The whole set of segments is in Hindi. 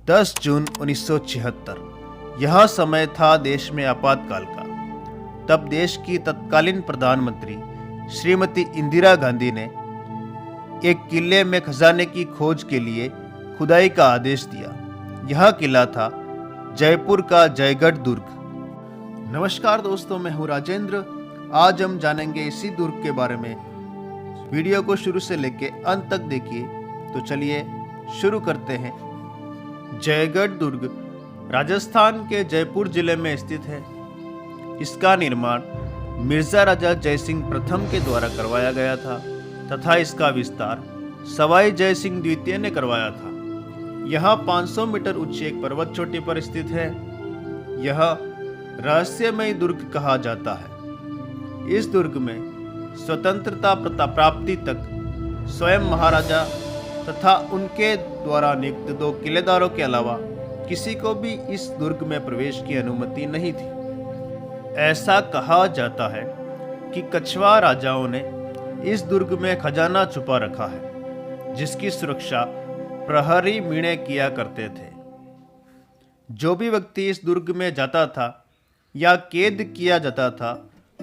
10 जून 1976। यह समय था देश में आपातकाल का। तब देश की तत्कालीन प्रधानमंत्री श्रीमती इंदिरा गांधी ने एक किले में खजाने की खोज के लिए खुदाई का आदेश दिया। यह किला था जयपुर का जयगढ़ दुर्ग। नमस्कार दोस्तों, मैं हूँ राजेंद्र। आज हम जानेंगे इसी दुर्ग के बारे में। वीडियो को शुरू से लेकर अंत तक देखिए। तो चलिए शुरू करते हैं। जयगढ़ दुर्ग राजस्थान के जयपुर जिले में स्थित है। इसका निर्माण मिर्जा राजा जयसिंह प्रथम के द्वारा करवाया गया था तथा इसका विस्तार सवाई जयसिंह द्वितीय ने करवाया था। यह 500 मीटर ऊंची एक पर्वत चोटी पर स्थित है। यह रहस्यमय दुर्ग कहा जाता है। इस दुर्ग में स्वतंत्रता प्राप्ति तक स्वयं महाराजा तथा उनके द्वारा नियुक्त 2 किलेदारों के अलावा किसी को भी इस दुर्ग में प्रवेश की अनुमति नहीं थी। ऐसा कहा जाता है कि कछवा राजाओं ने इस दुर्ग में खजाना छुपा रखा है, जिसकी सुरक्षा प्रहरी मीणे किया करते थे। जो भी व्यक्ति इस दुर्ग में जाता था या कैद किया जाता था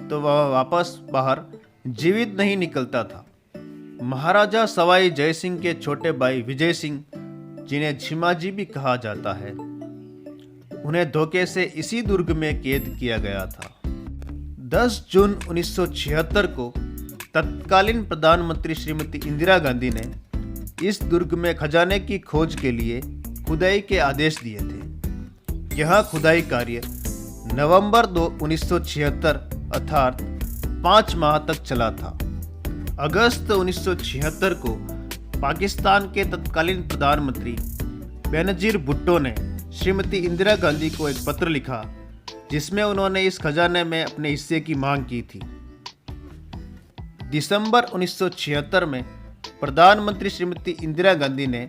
तो वह वापस बाहर जीवित नहीं निकलता था। महाराजा सवाई जयसिंह के छोटे भाई विजय सिंह, जिन्हें झिमाजी भी कहा जाता है, उन्हें धोखे से इसी दुर्ग में कैद किया गया था। 10 जून 1976 को तत्कालीन प्रधानमंत्री श्रीमती इंदिरा गांधी ने इस दुर्ग में खजाने की खोज के लिए खुदाई के आदेश दिए थे। यह खुदाई कार्य नवंबर 1976 अर्थात 5 माह तक चला था। अगस्त 1976 को पाकिस्तान के तत्कालीन प्रधानमंत्री बेनजीर भुट्टो ने श्रीमती इंदिरा गांधी को एक पत्र लिखा, जिसमें उन्होंने इस खजाने में अपने हिस्से की मांग की थी। दिसंबर 1976 में प्रधानमंत्री श्रीमती इंदिरा गांधी ने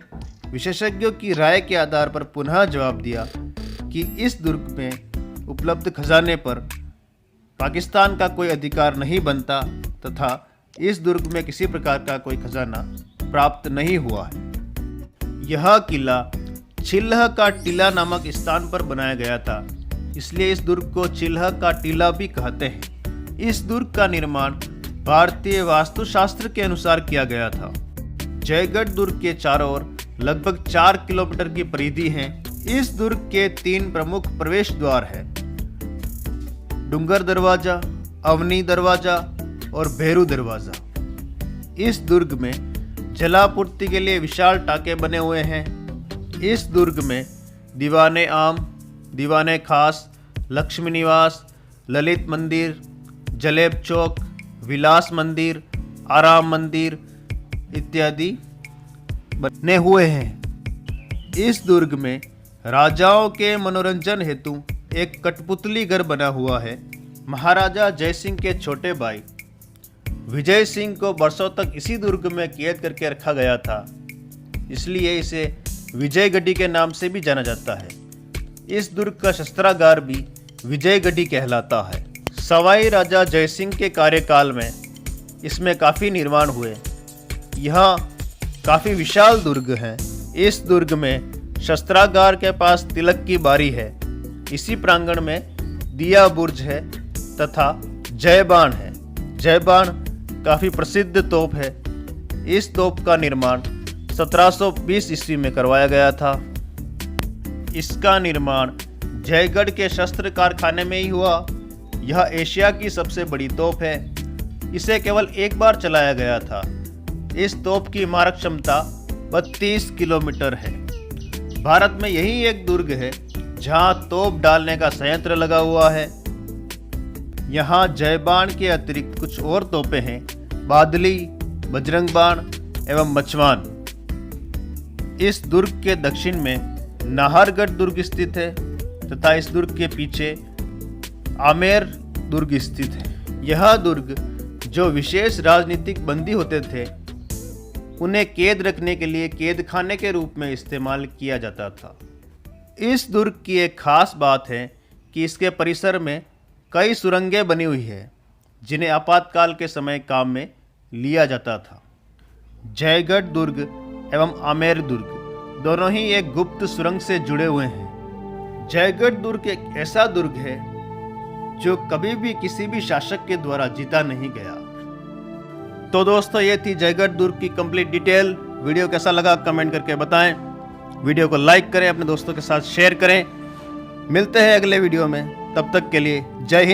विशेषज्ञों की राय के आधार पर पुनः जवाब दिया कि इस दुर्ग में उपलब्ध खजाने पर पाकिस्तान का कोई अधिकार नहीं बनता तथा इस दुर्ग में किसी प्रकार का कोई खजाना प्राप्त नहीं हुआ है। यह किला चिल्ह का टीला नामक स्थान पर बनाया गया था, इसलिए इस दुर्ग को चिल्ह का टीला भी कहते हैं। इस दुर्ग का निर्माण भारतीय वास्तुशास्त्र के अनुसार किया गया था। जयगढ़ दुर्ग के चारों ओर लगभग 4 किलोमीटर की परिधि है। इस दुर्ग के 3 प्रमुख प्रवेश द्वार हैं: डूंगर दरवाजा, अवनी दरवाजा और भैरू दरवाजा। इस दुर्ग में जलापूर्ति के लिए विशाल टाके बने हुए हैं। इस दुर्ग में दीवाने आम, दीवाने खास, लक्ष्मी निवास, ललित मंदिर, जलेब चौक, विलास मंदिर, आराम मंदिर इत्यादि बने हुए हैं। इस दुर्ग में राजाओं के मनोरंजन हेतु एक कठपुतली घर बना हुआ है। महाराजा जयसिंह के छोटे भाई विजय सिंह को बरसों तक इसी दुर्ग में कैद करके रखा गया था, इसलिए इसे विजयगढ़ी के नाम से भी जाना जाता है। इस दुर्ग का शस्त्रागार भी विजयगढ़ी कहलाता है। सवाई राजा जयसिंह के कार्यकाल में इसमें काफ़ी निर्माण हुए। यह काफ़ी विशाल दुर्ग है। इस दुर्ग में शस्त्रागार के पास तिलक की बारी है। इसी प्रांगण में दिया बुर्ज है तथा जयबान है। जयबान काफ़ी प्रसिद्ध तोप है। इस तोप का निर्माण 1720 ईस्वी में करवाया गया था। इसका निर्माण जयगढ़ के शस्त्र कारखाने में ही हुआ। यह एशिया की सबसे बड़ी तोप है। इसे केवल एक बार चलाया गया था। इस तोप की मारक क्षमता 32 किलोमीटर है। भारत में यही एक दुर्ग है जहां तोप डालने का संयंत्र लगा हुआ है। यहाँ जयबान के अतिरिक्त कुछ और तोपें हैं: बादली, बजरंग बाण एवं मचवान। इस दुर्ग के दक्षिण में नाहरगढ़ दुर्ग स्थित है तथा इस दुर्ग के पीछे आमेर दुर्ग स्थित है। यह दुर्ग जो विशेष राजनीतिक बंदी होते थे, उन्हें कैद रखने के लिए कैद खाने के रूप में इस्तेमाल किया जाता था। इस दुर्ग की एक खास बात है कि इसके परिसर में कई सुरंगें बनी हुई है, जिन्हें आपातकाल के समय काम में लिया जाता था। जयगढ़ दुर्ग एवं आमेर दुर्ग दोनों ही एक गुप्त सुरंग से जुड़े हुए हैं। जयगढ़ दुर्ग एक ऐसा दुर्ग है जो कभी भी किसी भी शासक के द्वारा जीता नहीं गया। तो दोस्तों, ये थी जयगढ़ दुर्ग की कंप्लीट डिटेल। वीडियो कैसा लगा कमेंट करके बताएं। वीडियो को लाइक करें, अपने दोस्तों के साथ शेयर करें। मिलते हैं अगले वीडियो में, तब तक के लिए जय हिंद।